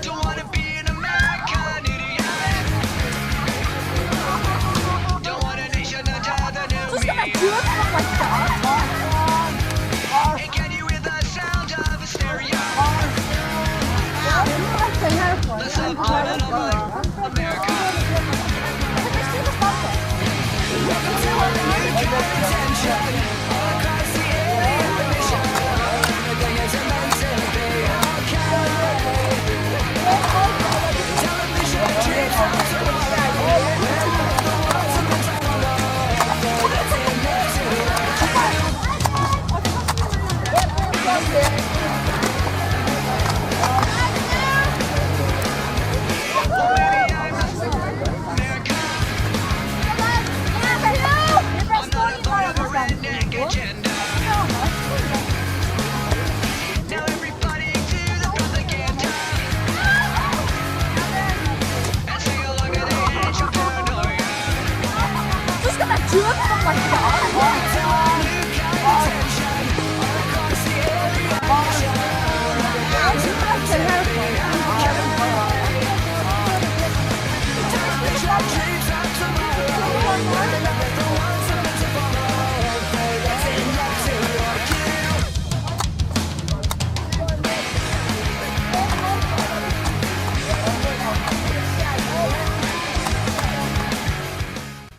Don't wanna be an American idiot. Don't want a nation under the new And can you hear the sound of a stereo? The subtitle of America. Across the alien mission. Everything is meant to be okay. Television keeps us agenda. Now everybody to the propaganda and sing along at the edge of paranoia.